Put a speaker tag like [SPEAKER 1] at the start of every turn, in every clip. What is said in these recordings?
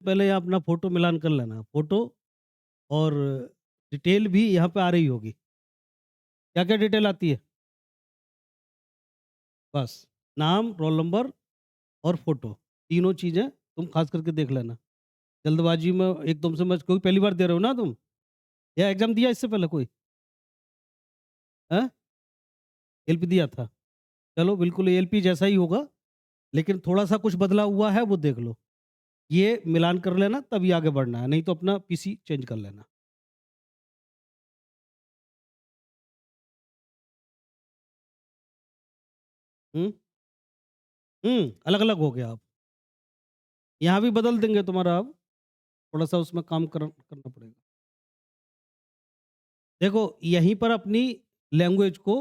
[SPEAKER 1] पहले यहाँ अपना फ़ोटो मिलान कर लेना। फ़ोटो और डिटेल भी यहाँ पे आ रही होगी। क्या-क्या डिटेल आती है? बस नाम, रोल नंबर और फ़ोटो, तीनों चीज़ें तुम ख़ास करके देख लेना। जल्दबाज़ी में एकदम से मत, क्योंकि पहली बार दे रहे हो ना तुम, या एग्ज़ाम दिया इससे पहले कोई? हैं? एलपी दिया था। चलो बिल्कुल एलपी जैसा ही होगा, लेकिन थोड़ा-सा कुछ बदलाव हुआ है वो देख लो। ये मिलान कर लेना तभी आगे बढ़ना है, नहीं तो अपना पीसी चेंज कर लेना। हुँ? अलग-अलग हो गया अब। यहाँ भी बदल देंगे तुम्हारा अब, थोड़ा-सा उसमें काम करना पड़ेगा। देखो, यहीं पर अपनी लैंग्वेज को,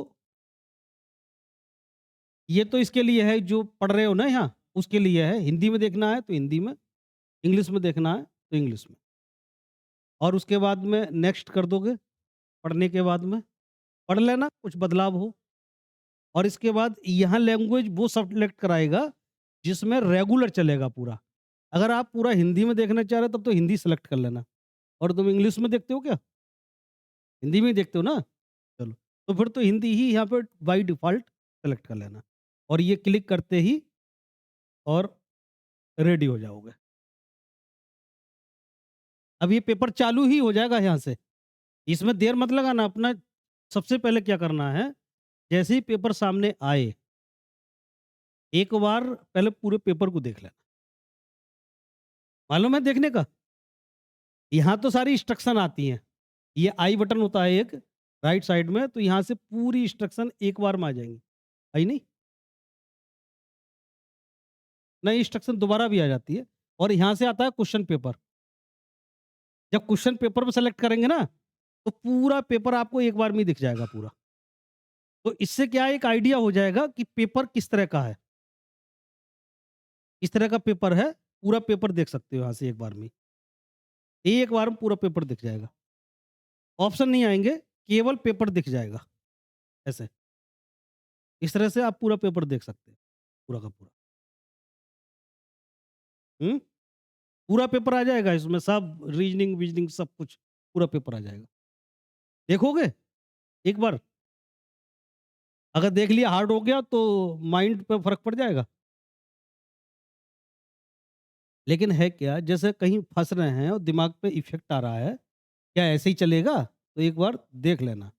[SPEAKER 1] ये तो इसके लिए है जो पढ़ रहे हो ना यहाँ, उसके लिए है। हिंदी में देखना है तो हिंदी में, इंग्लिश में देखना है तो इंग्लिश में। और उसके बाद में नेक्स्ट कर दोगे, पढ़ने के बाद में, पढ़ लेना कुछ बदलाव हो। और इसके बाद यहाँ लैंग्वेज वो सेलेक्ट कराएगा जिसमें रेगुलर चलेगा पूरा। अगर आप पूरा हिंदी में देखना चाह रहे हो तब तो हिंदी सेलेक्ट कर लेना। और तुम इंग्लिश में देखते हो क्या? हिंदी में ही देखते हो ना? चलो, तो फिर तो हिंदी ही यहाँ पे बाय डिफ़ॉल्ट सेलेक्ट कर लेना। और ये क्लिक करते ही और रेडी हो जाओगे। अब ये पेपर चालू ही हो जाएगा यहाँ से। इसमें देर मत लगाना, अपना सबसे पहले क्या करना है, जैसे ही पेपर सामने आए, एक बार पहले पूरे पेपर को देख लेना। मालूम है देखने का? यहाँ तो सारी इंस्ट्रक्शन आती हैं। ये आई बटन होता है एक, राइट साइड में, तो यहाँ से पूरी इंस्ट्रक्शन एक बार में आ जाएँगी। आई नहीं? नई इंस्ट्रक्शन दोबारा भी आ जाती है। और यहाँ से आता है क्वेश्चन पेपर। जब क्वेश्चन पेपर में सेलेक्ट करेंगे ना, तो पूरा पेपर आपको एक बार में ही दिख जाएगा पूरा। तो इससे क्या है, एक आइडिया हो जाएगा कि पेपर किस तरह का है। इस तरह का पेपर है, पूरा पेपर देख सकते हो यहाँ से एक बार में। एक बार में पूरा पेपर दिख जाएगा। ऑप्शन नहीं आएँगे, केवल पेपर दिख जाएगा, ऐसे। इस तरह से आप पूरा पेपर देख सकते हैं, पूरा का पूरा। हुँ? पूरा पेपर आ जाएगा इसमें, सब रीज़निंग-वीज़निंग सब कुछ, पूरा पेपर आ जाएगा। देखोगे? एक बार? अगर देख लिया हार्ड हो गया तो माइंड पे फ़र्क पड़ जाएगा। लेकिन है क्या, जैसे कहीं फँस रहे हैं और दिमाग पे इफ़ेक्ट आ रहा है, क्या ऐसे ही चलेगा? तो एक बार देख लेना,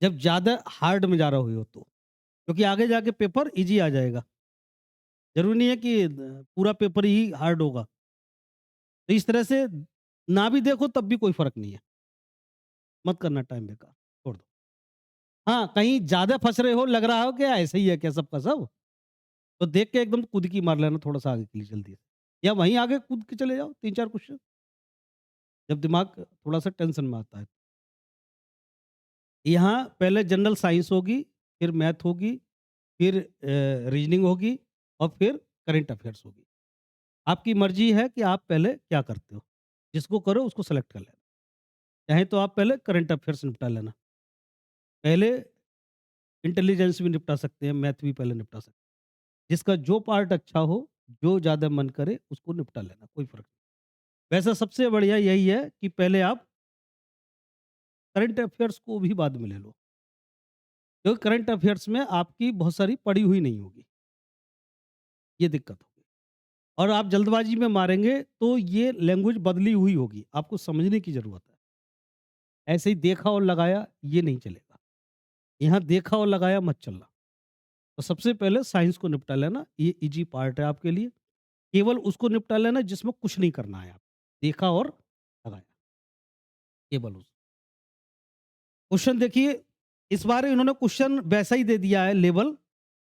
[SPEAKER 1] जब ज़्यादा हार्ड में जा रहे हो तो। क्योंकि आगे जाके पेपर ईज़ी आ जाएगा। ज़रूरी नहीं है कि पूरा पेपर ही हार्ड होगा। तो इस तरह से ना भी देखो तब भी कोई फ़र्क नहीं है। मत करना टाइम बेकार, छोड़ दो। हाँ, कहीं ज़्यादा फँस रहे हो, लग रहा हो कि ऐसे ही है क्या सब का सब? तो देख के एकदम कूदकी मार लेना थोड़ा-सा आगे के लिए जल्दी से। या वहीं आगे कूद के चले जाओ 3-4 क्वेश्चन, जब दिमाग थोड़ा-सा टेंशन में आता है। यहाँ पहले जनरल साइंस होगी, फिर मैथ होगी, फिर रीजनिंग होगी और फिर करंट अफेयर्स होगी। आपकी मर्ज़ी है कि आप पहले क्या करते हो? जिसको करो उसको सेलेक्ट कर लेना। चाहे तो आप पहले करंट अफेयर्स निपटा लेना। पहले इंटेलिजेंस भी निपटा सकते हैं, मैथ भी पहले निपटा सकते हैं। जिसका जो पार्ट अच्छा हो, जो ज़्यादा मन करे उसको निपटा लेना, कोई फ़र्क नहीं। वैसे सबसे बढ़िया यही है कि पहले आप करंट अफेयर्स को भी बाद में ले लो। क्योंकि करंट अफेयर्स में आपकी बहुत सारी पड़ी हुई नहीं होगी, ये दिक्कत होगी। और आप जल्दबाजी में मारेंगे तो ये लैंग्वेज बदली हुई होगी, आपको समझने की ज़रूरत है। ऐसे ही देखा और लगाया ये नहीं चलेगा। यहाँ देखा और लगाया मत चलना। तो सबसे पहले साइंस को निपटा लेना, ये ईज़ी पार्ट है आपके लिए। केवल उसको निपटा लेना जिसमें कुछ नहीं करना है आप। देखा और लगाया, केवल उस क्वेश्चन देखिए, इस बार इन्होंने क्वेश्चन वैसा ही दे दिया है लेवल,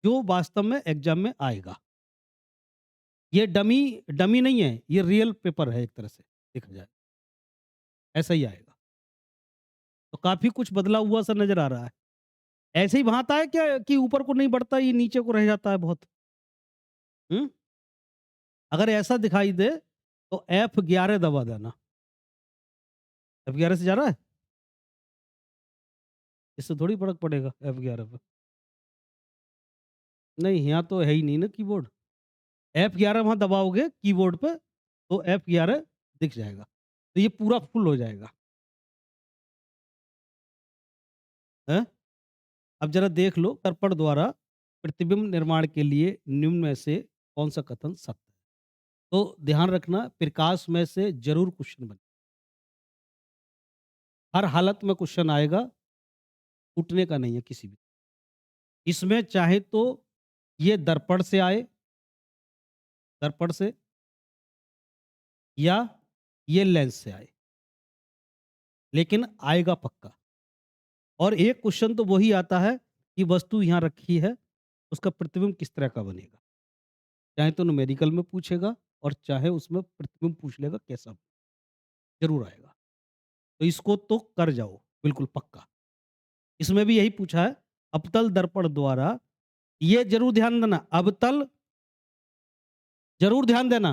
[SPEAKER 1] जो वास्तव में एग्ज़ाम में आएगा। ये डमी डमी नहीं है, ये रियल पेपर है एक तरह से देखा जाए, ऐसा ही आएगा। तो काफ़ी कुछ बदला हुआ सा नज़र आ रहा है। ऐसे ही भाँता है क्या कि ऊपर को नहीं बढ़ता, ये नीचे को रह जाता है बहुत? हुँ? अगर ऐसा दिखाई दे तो F11 दबा देना। F11 से जा रहा है? इससे थोड़ी फ़र्क पड़ेगा F11 पे। नहीं, यहाँ तो है ही नहीं ना कीबोर्ड। F11 वहाँ दबाओगे कीबोर्ड पे तो F11 दिख जाएगा। तो ये पूरा फुल हो जाएगा। हैं? अब ज़रा देख लो दर्पण द्वारा प्रतिबिंब निर्माण के लिए निम्न में से कौन-सा कथन सत्य है? तो ध्यान रखना प्रकाश में से ज़रूर क्वेश्चन बने। हर हालत में क्वेश्चन आएगा, टूटने का नहीं है किसी भी। इसमें चाहे तो ये दर्पण से आए, दर्पण से या ये लेंस से आए, लेकिन आएगा पक्का। और एक क्वेश्चन तो वही आता है कि वस्तु यहाँ रखी है, उसका प्रतिबिंब किस तरह का बनेगा? चाहे तो न्यूमेरिकल में पूछेगा और चाहे उसमें प्रतिबिंब पूछ लेगा कैसा, ज़रूर आएगा। तो इसको तो कर जाओ, बिल्कुल पक्का। इसमें भी यही पूछा है, अवतल दर्पण द्वारा ये ज़रूर ध्यान देना, अवतल ज़रूर ध्यान देना,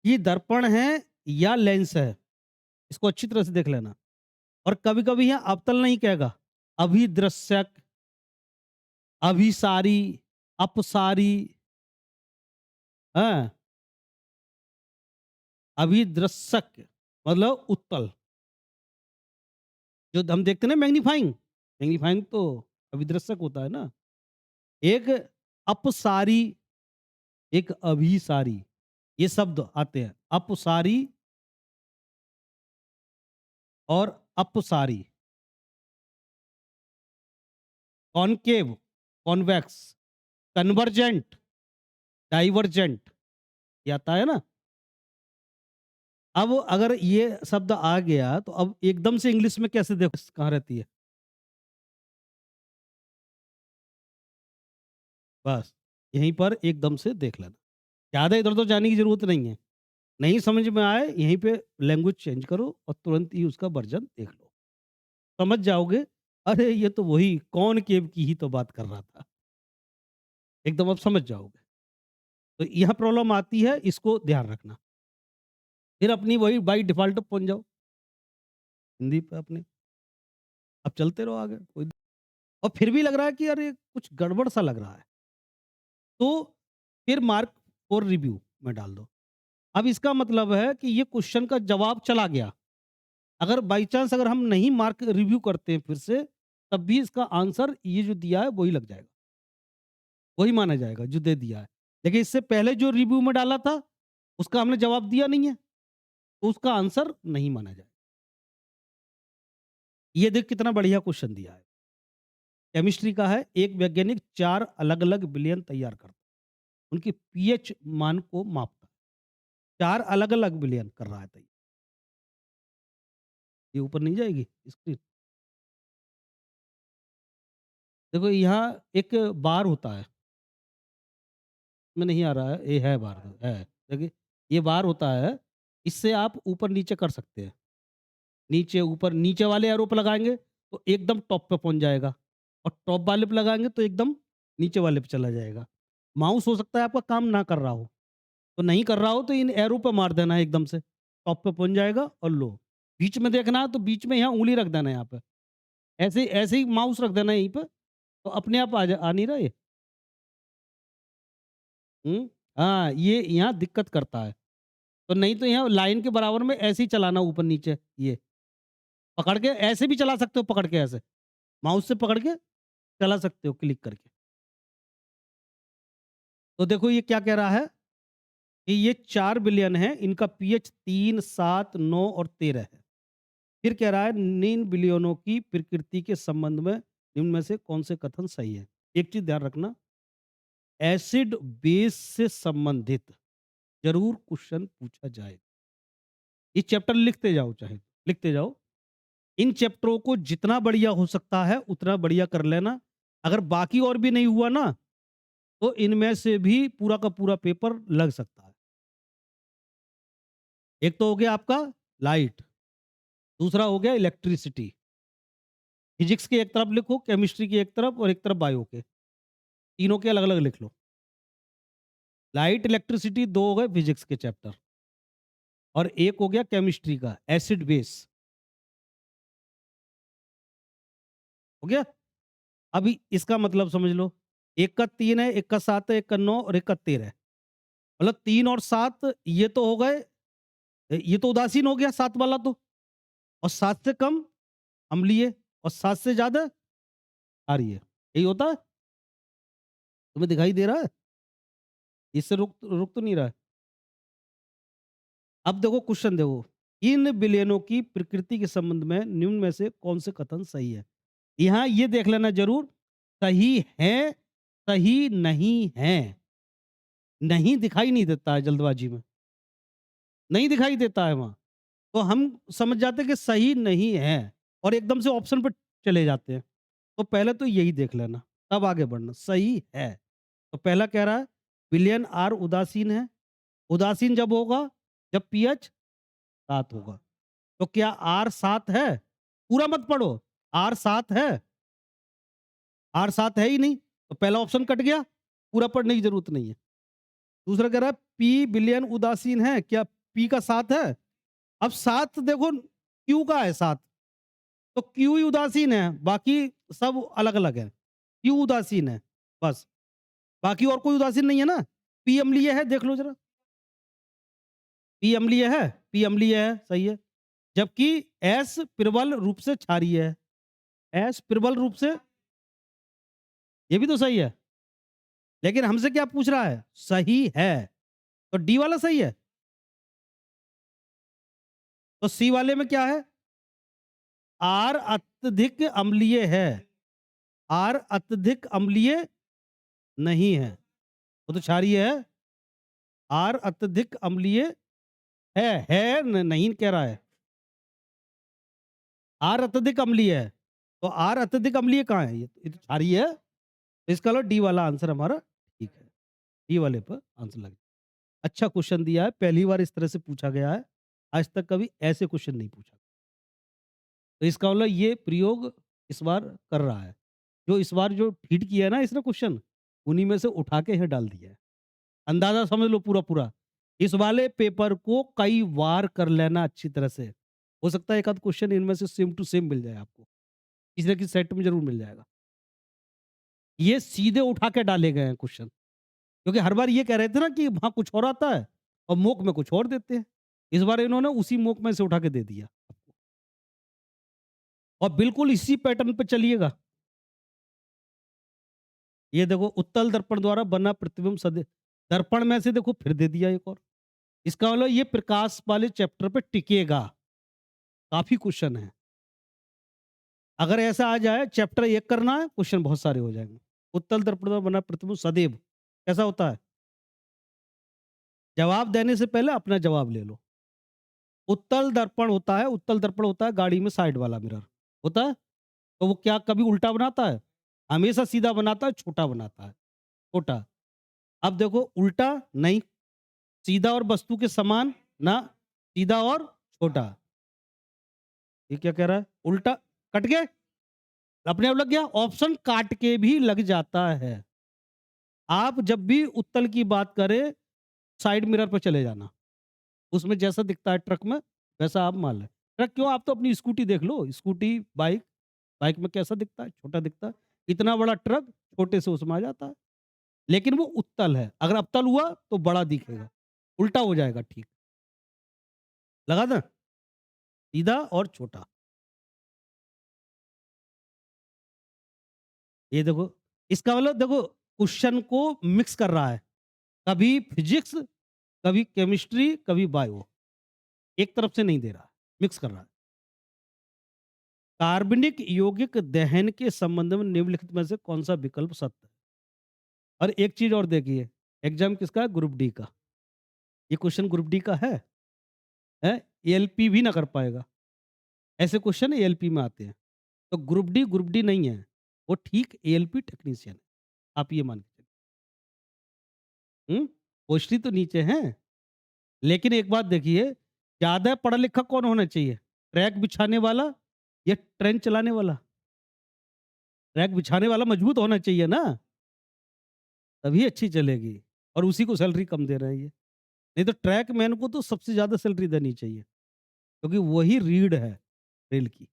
[SPEAKER 1] कि दर्पण है या लेंस है, इसको अच्छी तरह से देख लेना। और कभी-कभी यहाँ अवतल नहीं कहेगा, अभिदृश्यक, अभिसारी, अपसारी, हाँ, अभिदृश्यक मतलब उत्तल। जो हम देखते हैं ना मैग्नीफाइंग, मैग्नीफाइंग तो अभिदृश्यक होता है ना। एक अपसारी, एक अभिसारी, ये शब्द आते हैं। अपसारी और अपसारी, कॉनकेव, कॉन्वेक्स, कन्वर्जेंट, डाइवर्जेंट, ये आता है ना। अब अगर ये शब्द आ गया तो अब एकदम से इंग्लिश में कैसे देखो कहाँ रहती है? बस, यहीं पर एकदम से देख लेना। ज़्यादा इधर-उधर जाने की ज़रूरत नहीं है। नहीं समझ में आए यहीं पे लैंग्वेज चेंज करो और तुरंत ही उसका वर्जन देख लो। समझ जाओगे, अरे ये तो वही कॉनकेव की ही तो बात कर रहा था। एकदम अब समझ जाओगे। तो यहाँ प्रॉब्लम आती है, इसको ध्यान रखना। फिर अपनी वही बाय डिफ़ॉल्ट पहुँच जाओ, हिंदी पे अपने। अब चलते रहो आगे कोई, और फिर भी लग रहा है कि अरे कुछ गड़बड़ सा लग रहा है, तो फिर मार्क फॉर रिव्यू में डाल दो। अब इसका मतलब है कि ये क्वेश्चन का जवाब चला गया। अगर बाई चांस अगर हम नहीं मार्क रिव्यू करते हैं फिर से, तब भी इसका आंसर ये जो दिया है वही लग जाएगा। वही माना जाएगा जो दे दिया है। लेकिन इससे पहले जो रिव्यू में डाला था, उसका हमने जवाब दिया नहीं है, तो उसका आंसर नहीं माना जाएगा। ये देख कितना बढ़िया क्वेश्चन दिया है। केमिस्ट्री का है, एक वैज्ञानिक 4 अलग-अलग विलयन तैयार करता है। उनके पीएच मान को मापता है। 4 अलग-अलग विलयन कर रहा है तैयार। ये ऊपर नहीं जाएगी स्क्रीन? देखो यहाँ एक बार होता है, में नहीं आ रहा है, ये है बार है। देखिए, ये बार होता है, इससे आप ऊपर-नीचे कर सकते हैं। नीचे, ऊपर, नीचे वाले एरो पे लगाएँगे, तो एकदम टॉप पे पहुँच जाएगा और टॉप वाले पे लगाएँगे, तो एकदम नीचे वाले पे चला जाएगा। माउस हो सकता है आपका काम ना कर रहा हो, तो नहीं कर रहा हो तो इन एरो पे मार देना है एकदम से, टॉप पे पहुँच जाएगा और लो। बीच में देखना है तो बीच में यहाँ उँगली रख देना है यहाँ पे। ऐसे ऐसे ही माउस रख देना है यहीं पे, तो अपने आप आ नहीं रहा ये? हुँ? हाँ, ये यहाँ दिक्कत करता है। तो नहीं तो यहाँ लाइन के बराबर में ऐसे ही चलाना ऊपर-नीचे ये, पकड़ के ऐसे भी चला सकते हो, पकड़ के ऐसे, माउस से पकड़ के चला सकते हो क्लिक करके। तो देखो ये क्या कह रहा है कि ये 4 बिलियन है, इनका पीएच 3, 7, 9 और 13 है। फिर कह रहा है इन बिलियनों की प्रकृति के संबंध में निम्न में से कौन से कथन सही है? एक चीज़ ध्यान रखना, एसिड बेस से संबंधित ज़रूर क्वेश्चन पूछा जाए। ये चैप्टर लिखते जाओ चाहे, लिखते जाओ। इन चैप्टरों को जितना बढ़िया हो सकता है उतना बढ़िया कर लेना। अगर बाकी और भी नहीं हुआ ना, तो इनमें से भी पूरा का पूरा पेपर लग सकता है। एक तो हो गया आपका लाइट, दूसरा हो गया इलेक्ट्रिसिटी। फिजिक्स की एक तरफ लिखो, केमिस्ट्री की एक तरफ और एक तरफ बायो के। तीनों के अलग-अलग लिख लो। लाइट, इलेक्ट्रिसिटी 2 हो गए फिजिक्स के चैप्टर और एक हो गया केमिस्ट्री का एसिड बेस। हो गया? अभी इसका मतलब समझ लो। एक का 3 है, एक का 7 है, एक का 9 और एक का 13 है। मतलब 3 और 7 ये तो हो गए ये तो उदासीन हो गया 7 वाला तो। और 7 से कम अम्लीय और 7 से ज़्यादा क्षारीय। यही होता है? तुम्हें दिखाई दे रहा है? इससे रुक रुक तो नहीं रहा है? अब देखो क्वेश्चन देखो, इन विलयनों की प्रकृति के संबंध में निम्न में से कौन से कथन सही है? यहाँ ये देख लेना ज़रूर, सही है, सही नहीं है। नहीं दिखाई नहीं देता है जल्दबाजी में, नहीं दिखाई देता है वहाँ। तो हम समझ जाते हैं कि सही नहीं है और एकदम से ऑप्शन पे चले जाते हैं। तो पहले तो यही देख लेना, तब आगे बढ़ना। सही है, तो पहला कह रहा है विलयन आर उदासीन है। उदासीन जब होगा जब पीएच 7 होगा। तो क्या आर 7 है? पूरा मत पढ़ो, आर 7 है? आर 7 है ही नहीं, तो पहला ऑप्शन कट गया, पूरा पढ़ने की जरूरत नहीं है। दूसरा कह रहा है पी विलयन उदासीन है, क्या पी का 7 है? अब 7 देखो क्यू का है 7, तो क्यू ही उदासीन है, बाकी सब अलग-अलग है। क्यू उदासीन है, बस। बाकी और कोई उदासीन नहीं है ना? पी अम्लीय है, देख लो ज़रा। पी अम्लीय है? पी अम्लीय है, सही है। जबकि एस प्रबल रूप से क्षारीय है। एस प्रबल रूप से ये भी तो सही है। लेकिन हमसे क्या पूछ रहा है? सही है। तो डी वाला सही है। तो सी वाले में क्या है? आर अत्यधिक अम्लीय है। आर अत्यधिक अम्लीय नहीं है। वो तो क्षारीय है। आर अत्यधिक अम्लीय नहीं कह रहा है। आर अत्यधिक अम्लीय है। तो आर अत्यधिक अम्लीय कहाँ है? ये तो क्षारीय है। तो इसका मतलब डी वाला आंसर हमारा ठीक है। डी वाले पर आंसर लगे। अच्छा क्वेश्चन दिया है, पहली बार इस तरह से पूछा गया है। आज तक कभी ऐसे क्वेश्चन नहीं पूछा। तो इसका मतलब ये प्रयोग इस बार कर रहा है। जो इस बार जो फीड किया है ना इसने क्वेश्चन, उन्हीं में से उठा के यहाँ डाल दिया है। अंदाज़ा समझ लो पूरा-पूरा। इस वाले पेपर को कई बार कर लेना अच्छी तरह से। हो सकता है एक आध क्वेश्चन इनमें से सेम टू सेम मिल जाए आपको। किसी न किसी सेट में ज़रूर मिल जाएगा। ये सीधे उठा के डाले गए हैं क्वेश्चन। क्योंकि हर बार ये कह रहे थे ना कि वहाँ कुछ और आता है और मोक में कुछ और देते हैं। इस बार इन्होंने उसी मोक में से उठा के दे दिया। और बिल्कुल इसी पैटर्न पे चलिएगा। ये देखो उत्तल दर्पण द्वारा बना प्रतिबिंब सद दर्पण में से देखो फिर दे दिया एक और। इसका मतलब ये प्रकाश वाले चैप्टर पे टिकेगा। काफ़ी क्वेश्चन है। अगर ऐसा आ जाए चैप्टर 1 करना है, क्वेश्चन बहुत सारे हो जाएँगे। उत्तल दर्पण द्वारा बना प्रतिबिंब सदैव कैसा होता है? जवाब देने से पहले अपना जवाब ले लो। उत्तल दर्पण होता है गाड़ी में साइड वाला मिरर। होता है? तो वो क्या कभी उल्टा बनाता है? हमेशा सीधा बनाता है, छोटा बनाता है। छोटा। अब देखो उल्टा नहीं, सीधा और वस्तु के समान ना, सीधा और छोटा। ये क्या कह रहा है? उल्टा कट गए? अपने आप लग गया? ऑप्शन काट के भी लग जाता है। आप जब भी उत्तल की बात करें, साइड मिरर पे चले जाना। उसमें जैसा दिखता है ट्रक में, वैसा आप मान लें। ट्रक क्यों? आप तो अपनी स्कूटी देख लो, स्कूटी, बाइक, बाइक में कैसा दिखता है? छोटा दिखता है। इतना बड़ा ट्रक छोटे से उसमें आ जाता है। लेकिन वो उत्तल है। अगर अवतल हुआ तो बड़ा दिखेगा, उल्टा हो जाएगा ठीक। लगा ना? सीधा और छोटा। ये देखो, इसका मतलब देखो क्वेश्चन को मिक्स कर रहा है। कभी फिजिक्स, कभी केमिस्ट्री, कभी बायो। एक तरफ से नहीं दे रहा है, मिक्स कर रहा है। कार्बनिक यौगिक दहन के संबंध में निम्नलिखित में से कौन सा विकल्प सत्य है? और एक चीज और देखिए, एग्जाम किसका है? ग्रुप डी का। ये क्वेश्चन ग्रुप डी का है? एएलपी भी ना कर पाएगा। ऐसे क्वेश्चन एएलपी में आते हैं। तो ग्रुप डी नहीं है। वो ठीक एएलपी टेक्नीशियन है। आप ये मान के चलिए। पोस्टरी तो नीचे हैं। लेकिन एक बात देखिए, ज़्यादा पढ़ा लिखा कौन होना चाहिए? ट्रैक बिछाने वाला या ट्रेन चलाने वाला? ट्रैक बिछाने वाला मजबूत होना चाहिए ना, तभी अच्छी चलेगी। और उसी को सैलरी कम दे रहे हैं ये। नहीं तो ट्रैक मैन को तो सबसे ज़्यादा सैलरी देनी चाहिए, क्योंकि वही रीढ़ है रेल की।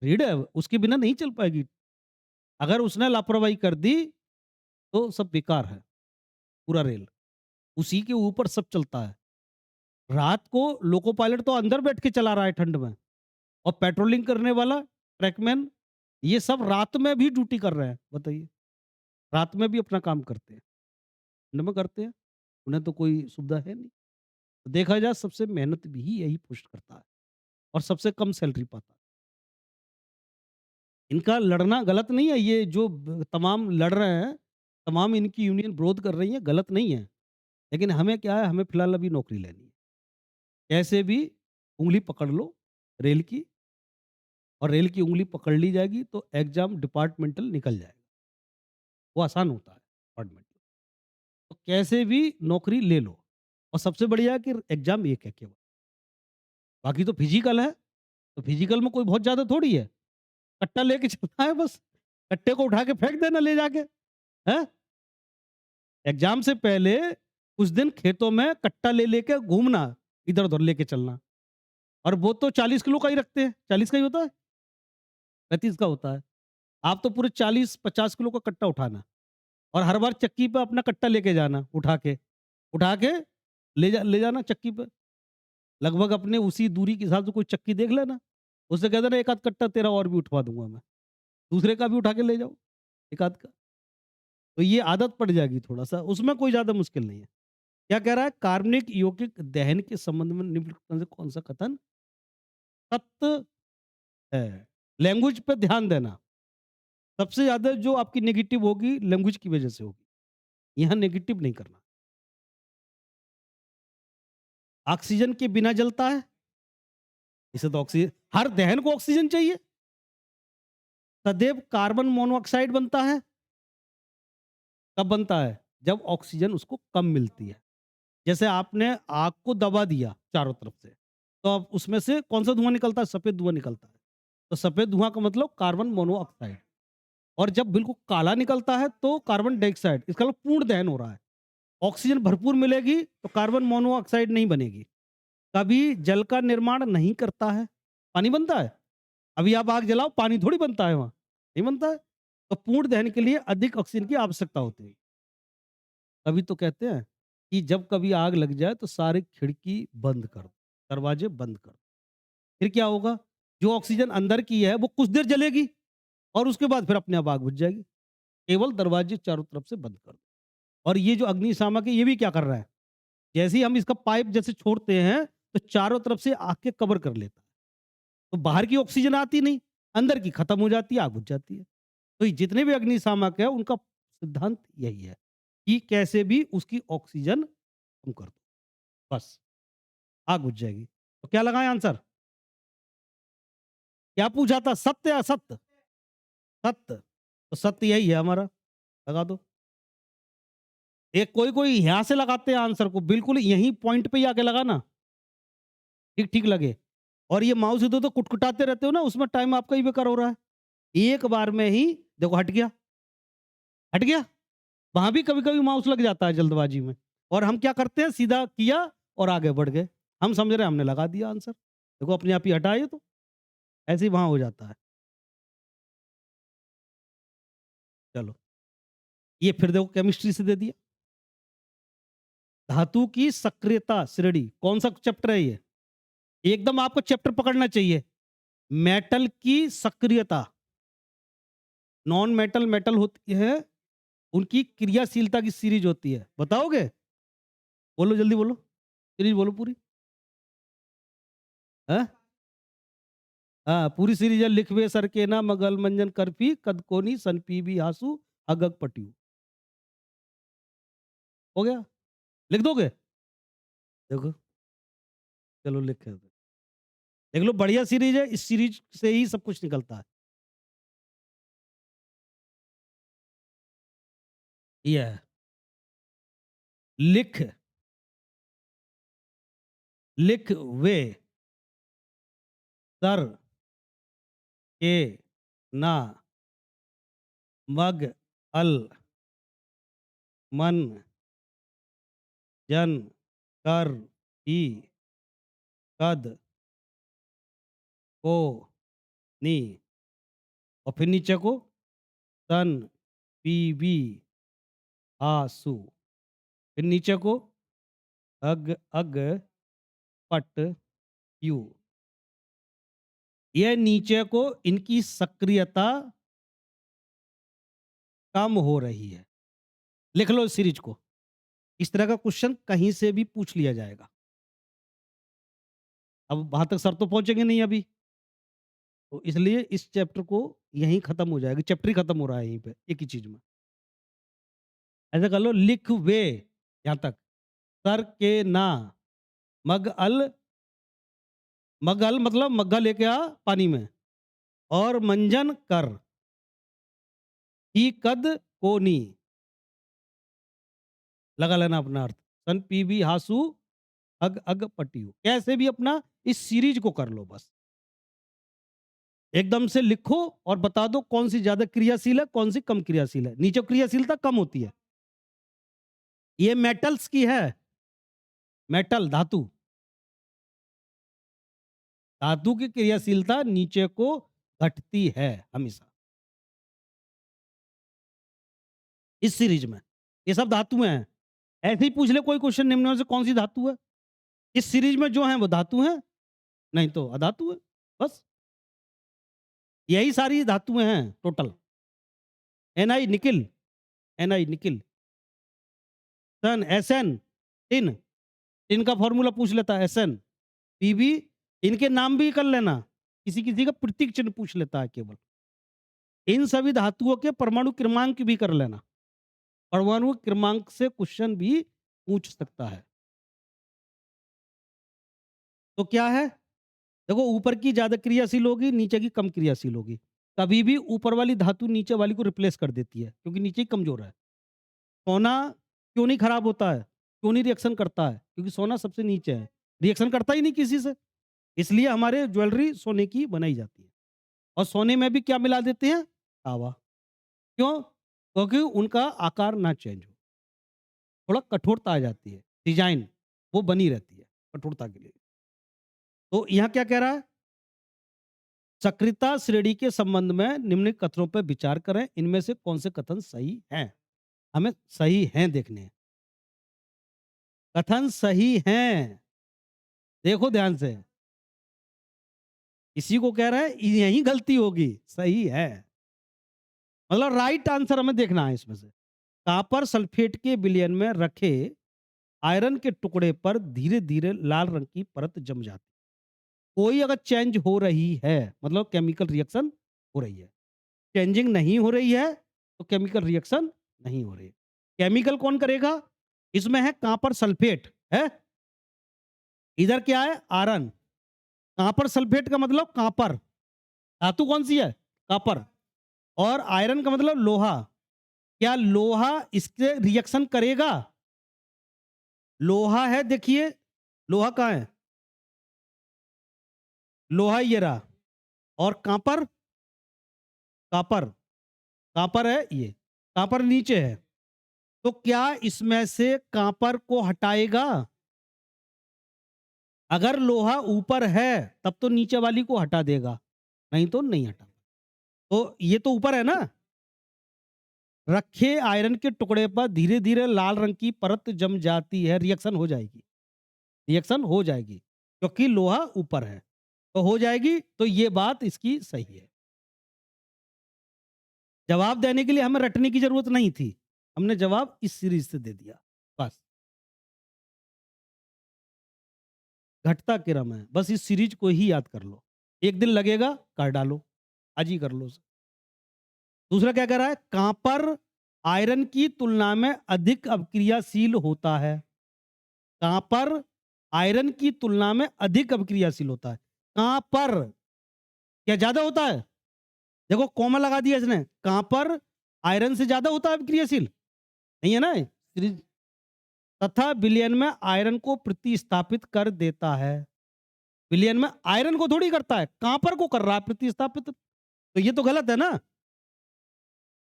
[SPEAKER 1] रीढ़ है, उसके बिना नहीं चल पाएगी। अगर उसने लापरवाही कर दी, तो सब बेकार है, पूरा रेल। उसी के ऊपर सब चलता है। रात को लोको पायलट तो अंदर बैठ के चला रहा है ठंड में, और पेट्रोलिंग करने वाला ट्रैकमैन, ये सब रात में भी ड्यूटी कर रहे हैं, बताइए। रात में भी अपना काम करते हैं, ठंड में करते हैं, उन्हें तो कोई सुविधा है नहीं। तो देखा जाए सबसे मेहनत भी यही पोस्ट करता है और सबसे कम सैलरी पाता है। इनका लड़ना गलत नहीं है, ये जो तमाम लड़ रहे हैं, तमाम इनकी यूनियन विरोध कर रही है, गलत नहीं है। लेकिन हमें क्या है, हमें फिलहाल अभी नौकरी लेनी है। कैसे भी उँगली पकड़ लो रेल की, और रेल की उँगली पकड़ ली जाएगी तो एग्ज़ाम डिपार्टमेंटल निकल जाएगा। वो आसान होता है डिपार्टमेंटल। तो कैसे भी नौकरी ले लो, और सबसे बढ़िया है कि एग्ज़ाम एक है केवल, बाकी तो फिज़िकल है, तो फिज़िकल में कोई बहुत ज़्यादा थोड़ी है। कट्टा लेके चलना है बस, कट्टे को उठा के फेंक देना ले जाके, हैं? एग्ज़ाम से पहले कुछ दिन खेतों में कट्टा ले लेके घूमना, इधर-उधर लेके चलना, और वो तो 40 किलो का ही रखते हैं, 40 का ही होता है, 35 का होता है। आप तो पूरे 40-50 किलो का कट्टा उठाना, और हर बार चक्की पे अपना कट्टा लेके जाना उठा के ले जाना चक्की पे। लगभग अपने उसी दूरी के हिसाब से कोई चक्की देख लेना, उससे कह देना 1 आध कट्टा तेरा और भी उठवा दूँगा मैं, दूसरे का भी उठा के ले जाओ, 1 आध का। तो ये आदत पड़ जाएगी थोड़ा-सा, उसमें कोई ज़्यादा मुश्किल नहीं है। क्या कह रहा है? कार्बनिक यौगिक दहन के संबंध में निम्नलिखित में से कौन-सा कथन सत्य है? लैंग्वेज पे ध्यान देना। सबसे ज़्यादा जो आपकी नेगेटिव होगी, लैंग्वेज की वजह से होगी। यहाँ नेगेटिव नहीं करना। ऑक्सीजन के बिना जलता है, इसे तो ऑक्सीजन, हर दहन को ऑक्सीजन चाहिए। सदैव कार्बन मोनोऑक्साइड बनता है, कब बनता है? जब ऑक्सीजन उसको कम मिलती है। जैसे आपने आग को दबा दिया चारों तरफ से, तो अब उसमें से कौन-सा धुआँ निकलता है? सफ़ेद धुआँ निकलता है। तो सफ़ेद धुआँ का मतलब कार्बन मोनोऑक्साइड, और जब बिल्कुल काला निकलता है तो कार्बन डाइऑक्साइड, इसका मतलब पूर्ण दहन हो रहा है। ऑक्सीजन भरपूर मिलेगी तो कार्बन मोनोऑक्साइड नहीं बनेगी। कभी जल का निर्माण नहीं करता है। पानी बनता है? अभी आप आग जलाओ, पानी थोड़ी बनता है वहाँ, नहीं बनता है। तो पूर्ण दहन के लिए अधिक ऑक्सीजन की आवश्यकता होती है। तभी तो कहते हैं कि जब कभी आग लग जाए तो सारी खिड़की बंद कर दो, दरवाजे बंद कर दो। फिर क्या होगा? जो ऑक्सीजन अंदर की है वो कुछ देर जलेगी, और उसके बाद फिर अपने आप आग बुझ जाएगी। केवल दरवाजे चारों तरफ से बंद कर दो। और ये जो अग्निशामक है, ये भी क्या कर रहा है? जैसे ही हम इसका पाइप जैसे छोड़ते हैं, तो चारों तरफ से आग के कवर कर लेता है। तो बाहर की ऑक्सीजन आती नहीं, अंदर की खत्म हो जाती है, आग बुझ जाती है। तो ये जितने भी अग्निशामक है, उनका सिद्धांत यही है कि कैसे भी उसकी ऑक्सीजन कम कर दो, बस आग बुझ जाएगी। तो क्या लगाएं आंसर? क्या पूछा था, सत्य या असत्य? सत्य। तो सत्य यही है हमारा, लगा दो। एक कोई-कोई यहाँ से लगाते हैं आंसर को, बिल्कुल यहीं पॉइंट पे ही आके लगाना, ठीक-ठीक लगे। और ये माउस इधर-उधर कुटकुटाते रहते हो ना, उसमें टाइम आपका ही बेकार हो रहा है। एक बार में ही देखो हट गया, हट गया। वहाँ भी कभी-कभी माउस लग जाता है जल्दबाजी में, और हम क्या करते हैं, सीधा किया और आगे बढ़ गए। हम समझ रहे हैं हमने लगा दिया आंसर। देखो अपने आप ही हटा ये तो, ऐसे ही वहाँ हो जाता है। चलो, ये फिर देखो केमिस्ट्री से दे दिया। धातु की सक्रियता श्रेणी, कौन-सा चैप्टर है ये? एकदम आपको चैप्टर पकड़ना चाहिए। मेटल की सक्रियता, नॉन मेटल मेटल होती है, उनकी क्रियाशीलता की सीरीज होती है। बताओगे? बोलो जल्दी बोलो, सीरीज बोलो पूरी। हैं? हाँ, पूरी सीरीज है, लिखवे सरकेना मगल मंजन करपी कदकोनी सनपी भी हासू अगग पट्यू। हो गया? लिख दोगे? देखो, चलो लिख दो। देख लो, बढ़िया सीरीज है, इस सीरीज से ही सब कुछ निकलता है। ये है, लिख, लिख वे सर के ना मग अल मन जन कर पी कद को नी, और फिर नीचे को सन पी बी आसू, फिर नीचे को अग अग पट यू। ये नीचे को इनकी सक्रियता कम हो रही है। लिख लो इस सीरीज को। इस तरह का क्वेश्चन कहीं से भी पूछ लिया जाएगा। अब वहां तक सर तो पहुंचेंगे नहीं अभी, तो इसलिए इस चैप्टर को यहीं खत्म हो जाएगा। चैप्टर ही खत्म हो रहा है यहीं पे एक ही चीज में। ऐसा कर लो, लिख वे यहां तक, सर के ना, मग अल, मग अल मतलब मग्घा लेके आ पानी में, और मंजन कर, ही कद कोनी, लगा लेना अपना अर्थ। सन पी बी हासू अग अग पटियू। कैसे भी अपना इस सीरीज को कर लो बस। एकदम से लिखो और बता दो कौन सी ज्यादा क्रियाशील है, कौन सी कम क्रियाशील है। नीचे क्रियाशीलता कम होती है। ये मेटल्स की है, मेटल धातु, धातु की क्रियाशीलता नीचे को घटती है हमेशा इस सीरीज में। ये सब धातुएं हैं। ऐसे ही पूछ ले कोई क्वेश्चन, निम्न में से कौन सी धातु है। इस सीरीज में जो है वो धातु है, नहीं तो अधातु है। बस यही सारी धातुएं हैं टोटल। एन आई निकिल, एन आई निकिल, सन एस एन टिन, टिन का फॉर्मूला पूछ लेता है एस एन, पीबी, इनके नाम भी कर लेना। किसी किसी का प्रतीक चिन्ह पूछ लेता है केवल। इन सभी धातुओं के परमाणु क्रमांक भी कर लेना। परमाणु क्रमांक से क्वेश्चन भी पूछ सकता है। तो क्या है, देखो ऊपर की ज्यादा क्रियाशील होगी, नीचे की कम क्रियाशील होगी। कभी भी ऊपर वाली धातु नीचे वाली को रिप्लेस कर देती है, क्योंकि नीचे ही कमजोर है। सोना क्यों नहीं खराब होता है, क्यों नहीं रिएक्शन करता है, क्योंकि सोना सबसे नीचे है, रिएक्शन करता ही नहीं किसी से। इसलिए हमारे ज्वेलरी सोने की बनाई जाती है। और सोने में भी क्या मिला देते हैं, तावा। क्यों, क्योंकि उनका आकार ना चेंज हो, थोड़ा कठोरता आ जाती है, डिजाइन वो बनी रहती है कठोरता के लिए। तो यहाँ क्या कह रहा है, सक्रियता श्रेणी के संबंध में निम्न कथनों पर विचार करें, इनमें से कौन से कथन सही हैं। हमें सही हैं देखने हैं। कथन सही हैं, देखो ध्यान से। इसी को कह रहा है यही गलती होगी, सही है मतलब राइट आंसर हमें देखना है इसमें से। कॉपर सल्फेट के विलयन में रखे आयरन के टुकड़े पर धीरे धीरे लाल रंग की परत जम जाती। कोई अगर चेंज हो रही है मतलब केमिकल रिएक्शन हो रही है, चेंजिंग नहीं हो रही है तो केमिकल रिएक्शन नहीं हो रही है। केमिकल कौन करेगा, इसमें है कॉपर सल्फेट है, इधर क्या है आयरन। कॉपर सल्फेट का मतलब कॉपर, धातु कौन सी है, कॉपर। और आयरन का मतलब लोहा। क्या लोहा इसके रिएक्शन करेगा, लोहा है देखिए, लोहा कहाँ है, लोहा ये रहा। और कॉपर, कॉपर, कॉपर है ये, कॉपर नीचे है। तो क्या इसमें से कॉपर को हटाएगा, अगर लोहा ऊपर है तब तो नीचे वाली को हटा देगा, नहीं तो नहीं हटा। तो ये तो ऊपर है ना, रखे आयरन के टुकड़े पर धीरे धीरे लाल रंग की परत जम जाती है, रिएक्शन हो जाएगी, रिएक्शन हो जाएगी क्योंकि लोहा ऊपर है तो हो जाएगी। तो ये बात इसकी सही है। जवाब देने के लिए हमें रटने की जरूरत नहीं थी, हमने जवाब इस सीरीज से दे दिया बस। घटता क्रम है, बस इस सीरीज को ही याद कर लो, एक दिन लगेगा कर डालो, आज ही कर लो उसे। दूसरा क्या कह रहा है, कॉपर आयरन की तुलना में अधिक अभिक्रियाशील होता है। कॉपर आयरन की तुलना में अधिक अभिक्रियाशील होता है। कॉपर क्या ज्यादा होता है, देखो कॉमा लगा दिया इसने, कॉपर आयरन से ज्यादा होता है अभिक्रियाशील, नहीं है ना सीरीज। तथा विलयन में आयरन को प्रतिस्थापित कर देता है। विलयन में आयरन को थोड़ी करता है, कॉपर को कर रहा है प्रतिस्थापित, तो ये तो गलत है ना।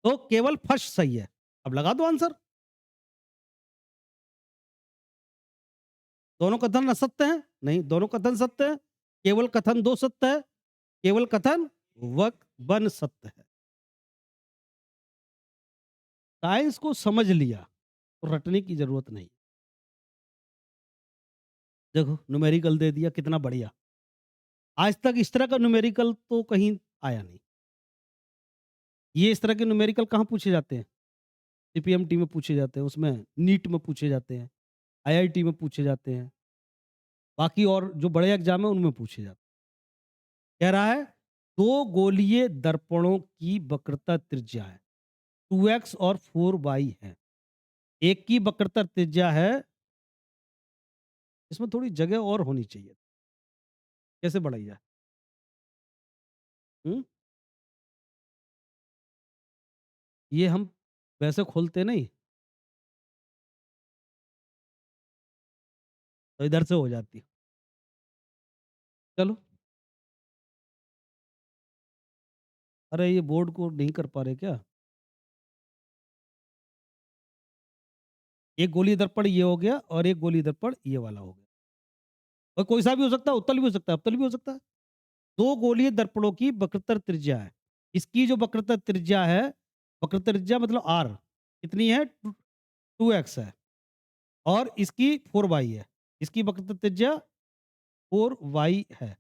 [SPEAKER 1] तो केवल फर्स्ट सही है। अब लगा दो आंसर। दोनों कथन असत्य हैं, नहीं दोनों कथन सत्य है। केवल कथन दो सत्य है, केवल कथन वक वन सत्य है। साइंस को समझ लिया तो रटने की जरूरत नहीं। देखो न्यूमेरिकल दे दिया कितना बढ़िया। आज तक इस तरह का न्यूमेरिकल तो कहीं आया नहीं। ये इस तरह के न्यूमेरिकल कहाँ पूछे जाते हैं? सीपीएमटी में पूछे जाते हैं, उसमें नीट में पूछे जाते हैं, आईआईटी में पूछे जाते हैं, बाकी और जो बड़े एग्ज़ाम हैं उनमें पूछे जाते हैं। कह रहा है 2 गोलीय दर्पणों की वक्रता त्रिज्या है, 2x और 4y है। एक की वक्रता त्रिज्या है, इसमें थोड़ी जगह और होनी चाहिए। कैसे बढ़ाई जाए? हुँ? ये हम वैसे खोलते नहीं, तो इधर से हो जाती। चलो, अरे ये बोर्ड को नहीं कर पा रहे क्या? एक गोलीय दर्पण ये हो गया और एक गोलीय दर्पण ये वाला हो गया। और कोई सा भी हो सकता है, उत्तल भी हो सकता है, अवतल भी हो सकता है। 2 गोलीय दर्पणों की वक्रता त्रिज्या है। इसकी जो वक्रता त्रिज्या है, वक्रता त्रिज्या मतलब r कितनी है? 2x है और इसकी 4y है। इसकी वक्रता त्रिज्या 4y है।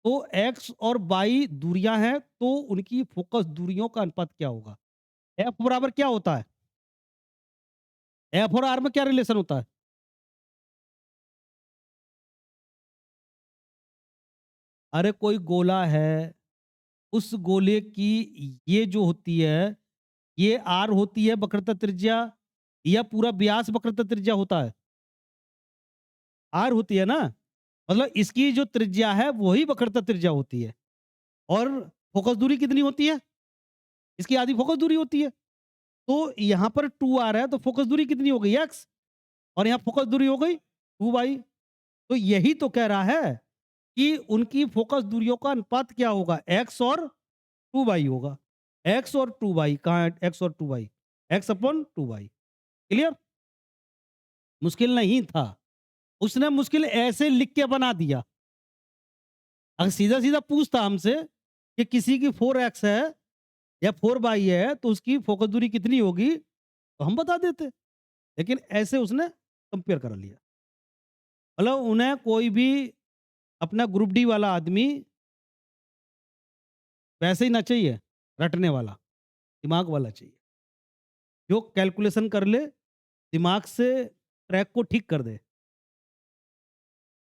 [SPEAKER 1] तो x और y दूरियां हैं, तो उनकी फोकस दूरियों का अनुपात क्या होगा? F बराबर क्या होता है? F और R में क्या रिलेशन होता है? अरे कोई गोला है, उस गोले की ये जो होती है, ये R होती है वक्रता त्रिज्या या पूरा व्यास वक्रता त्रिज्या होता है? R होती है ना? मतलब इसकी जो त्रिज्या है वही वक्रता त्रिज्या होती है और फोकस दूरी कितनी होती है? इसकी आधी फोकस दूरी होती है। तो यहाँ पर 2R है तो फोकस दूरी कितनी हो गई? X और यहाँ फोकस दूरी हो गई 2Y। तो यही तो कह रहा है कि उनकी फोकस दूरियों का अनुपात क्या होगा? X और 2Y होगा। X और 2Y कहाँ है? X और 2Y X upon 2Y। Clear? मुश्किल नहीं था। उसने मुश्किल ऐसे लिख के बना दिया। अगर सीधा-सीधा पूछता हमसे कि किसी की 4x है या 4y है तो उसकी फोकस दूरी कितनी होगी? तो हम बता देते। लेकिन ऐसे उसने कंपेयर कर लिया। मतलब उन्हें कोई भी अपना ग्रुप डी वाला आदमी वैसे ही ना चाहिए, रटने वाला, दिमाग वाला चाहिए। जो कैलकुलेशन कर ले, दिमाग से ट्रैक को ठीक कर दे।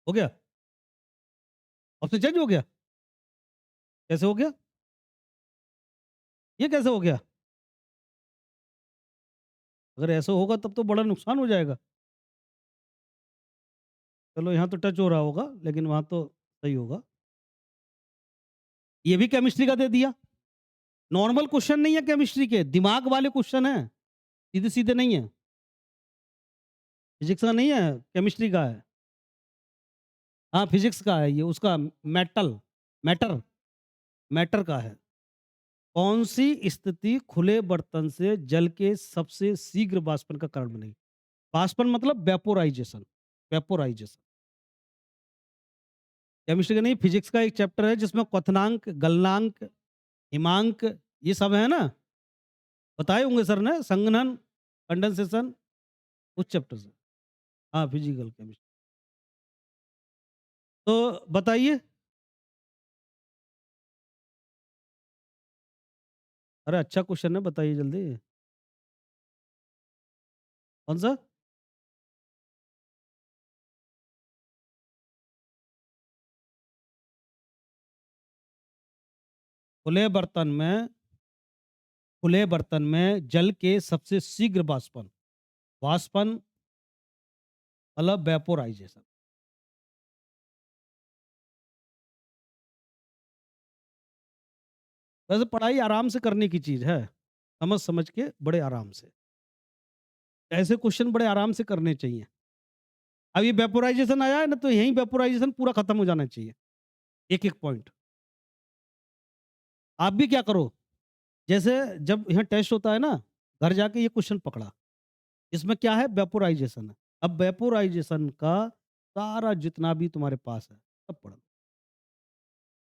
[SPEAKER 1] हो गया? ऑप्शन चेंज हो गया? कैसे हो गया? ये कैसे हो गया? अगर ऐसा होगा तब तो बड़ा नुकसान हो जाएगा। चलो यहाँ तो टच हो रहा होगा, लेकिन वहाँ तो सही होगा। ये भी केमिस्ट्री का दे दिया। नॉर्मल क्वेश्चन नहीं है केमिस्ट्री के, दिमाग वाले क्वेश्चन हैं, सीधे-सीधे नहीं है। फिजिक्स का नहीं है, केमिस्ट्री का है। हाँ, फिजिक्स का है ये, उसका मैटर मैटर का है। कौन-सी स्थिति खुले बर्तन से जल के सबसे शीघ्र वाष्पन का कारण बनेगी? वाष्पन मतलब वेपोराइज़ेशन, वेपोराइज़ेशन। केमिस्ट्री का नहीं, फिजिक्स का एक चैप्टर है जिसमें क्वथनांक, गलनांक, हिमांक ये सब है ना? बताए होंगे सर ने संघनन, कंडेंसेशन उस चैप्टर से। हाँ, फिजिकल केमिस्ट्री। तो बताइए? अरे अच्छा क्वेश्चन है, बताइए जल्दी। कौन-सा? खुले बर्तन में खुले बर्तन में जल के सबसे शीघ्र वाष्पन, वाष्पन मतलब वेपोराइज़ेशन। वैसे पढ़ाई आराम से करने की चीज़ है, समझ-समझ के बड़े आराम से। ऐसे क्वेश्चन बड़े आराम से करने चाहिए। अब ये वेपोराइज़ेशन आया है ना, तो यहीं वेपोराइज़ेशन पूरा खत्म हो जाना चाहिए, एक-एक पॉइंट। आप भी क्या करो, जैसे जब यहाँ टेस्ट होता है ना, घर जाके ये क्वेश्चन पकड़ा, इसमें क्या है? वेपोराइज़ेशन है। अब वेपोराइज़ेशन का सारा जितना भी तुम्हारे पास है, सब पढ़ लो।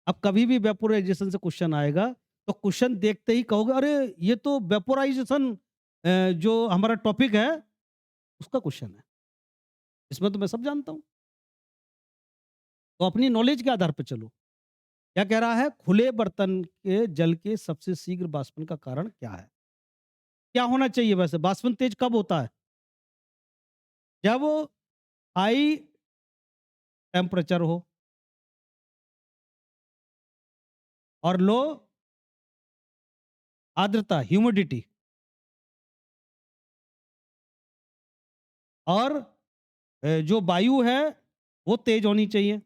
[SPEAKER 1] अब कभी भी वेपोराइज़ेशन से क्वेश्चन आएगा, तो क्वेश्चन देखते ही कहोगे, "अरे! ये तो वेपोराइज़ेशन जो हमारा टॉपिक है, उसका क्वेश्चन है। इसमें तो मैं सब जानता हूँ।" तो अपनी नॉलेज के आधार पे चलो। क्या कह रहा है? खुले बर्तन के जल के सबसे शीघ्र वाष्पन का कारण क्या है? क्या होना चाहिए वैसे? वाष्पन तेज कब होता है? जब हाई टेम्परेचर हो और लो आर्द्रता, ह्यूमिडिटी, और जो वायु है वो तेज होनी चाहिए।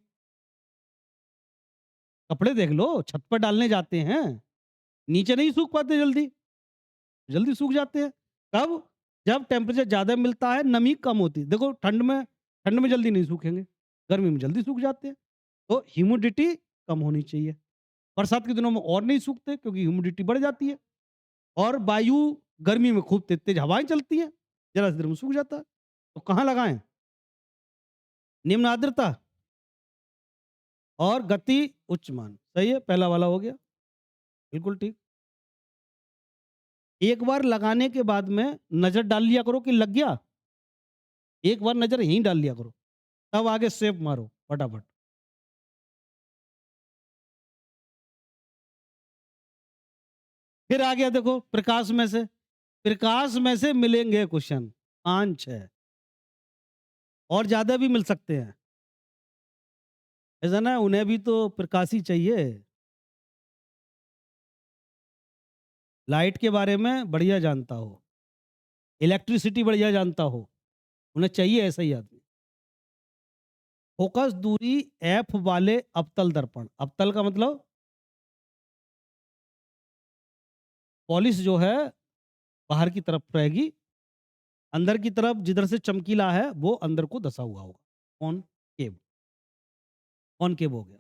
[SPEAKER 1] कपड़े देख लो, छत पर डालने जाते हैं, नीचे नहीं सूख पाते जल्दी, जल्दी सूख जाते हैं। कब? जब टेम्परेचर ज़्यादा मिलता है, नमी कम होती है। देखो ठंड में जल्दी नहीं सूखेंगे, गर्मी में जल्दी सूख जाते हैं। तो ह्यूमिडिटी कम होनी चाहिए। बरसात के दिनों में और नहीं सूखते क्योंकि ह्यूमिडिटी बढ़ जाती है, और वायु गर्मी में खूब तेज-तेज हवाएँ चलती हैं, ज़रा सी देर में सूख जाता है। तो कहाँ लगाएँ? निम्न आर्द्रता और गति उच्च मान। सही है, पहला वाला हो गया, बिल्कुल ठीक। एक बार लगाने के बाद में नज़र डाल लिया करो कि लग गया, एक बार नज़र यहीं डाल लिया करो, तब आगे सेव मारो फटाफट। फिर आ गया देखो प्रकाश में से मिलेंगे क्वेश्चन 5-6 और ज़्यादा भी मिल सकते हैं। ऐसा ना, उन्हें भी तो प्रकाश ही चाहिए। लाइट के बारे में बढ़िया जानता हो, इलेक्ट्रिसिटी बढ़िया जानता हो, उन्हें चाहिए ऐसा ही आदमी। फोकस दूरी एफ वाले अवतल दर्पण, अवतल का मतलब पॉलिश जो है बाहर की तरफ रहेगी, अंदर की तरफ जिधर से चमकीला है वो अंदर को धसा हुआ होगा। कॉनकेव, कॉनकेव हो गया।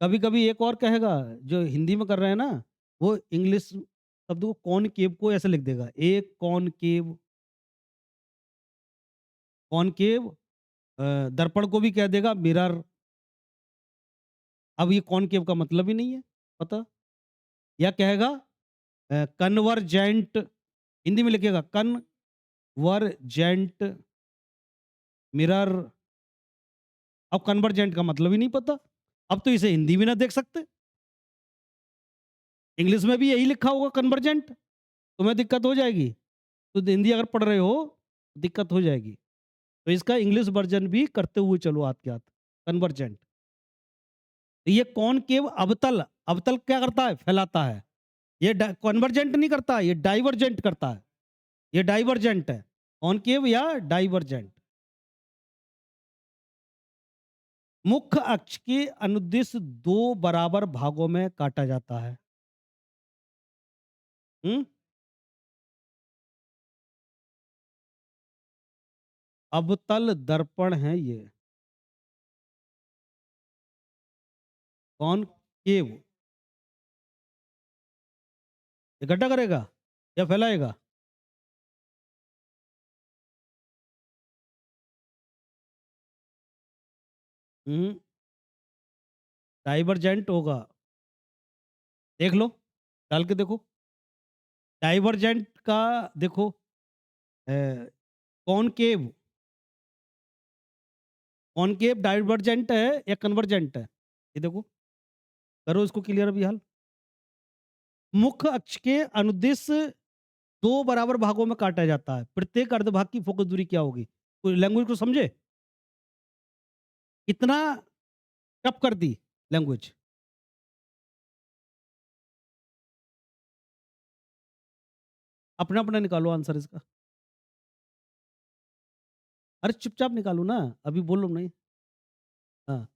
[SPEAKER 1] कभी-कभी एक और कहेगा, जो हिंदी में कर रहे हैं ना, वो इंग्लिश शब्द को कॉनकेव को ऐसे लिख देगा। एक कॉनकेव, कॉनकेव दर्पण को भी कह देगा मिरर। अब ये कॉनकेव का मतलब ही नहीं है पता। या कहेगा कन्वर्जेंट, हिंदी में लिखेगा कन्वर्जेंट मिरर। अब कन्वर्जेंट का मतलब ही नहीं पता। अब तो इसे हिंदी भी ना देख सकते, इंग्लिश में भी यही लिखा होगा कन्वर्जेंट, तुम्हें दिक्कत हो जाएगी। तो हिंदी अगर पढ़ रहे हो, दिक्कत हो जाएगी। तो इसका इंग्लिश वर्जन भी करते हुए चलो हाथ के हाथ, कन्वर्जेंट। ये कॉनकेव अवतल, अवतल क्या करता है? फैलाता है। ये कन्वर्जेंट नहीं करता, ये डाइवर्जेंट करता है। ये डाइवर्जेंट है, कॉनकेव या डाइवर्जेंट। मुख्य अक्ष के अनुदिश दो बराबर भागों में काटा जाता है। हम्म, अवतल दर्पण है ये, कॉनकेव। इकट्ठा करेगा या फैलाएगा? हम्म, डाइवर्जेंट होगा। देख लो, डाल के देखो। डाइवर्जेंट का देखो, कॉनकेव, कॉनकेव डाइवर्जेंट है या कन्वर्जेंट है? ये देखो, करो इसको क्लियर अभी हाल। मुख्य अक्ष के अनुदिश दो बराबर भागों में काटा जाता है। प्रत्येक अर्धभाग की फोकस दूरी क्या होगी? कोई लैंग्वेज को समझे? इतना टफ कर दी लैंग्वेज। अपना अपना निकालो आंसर इसका। अरे चुपचाप निकालो ना, अभी बोलो नहीं। हाँ,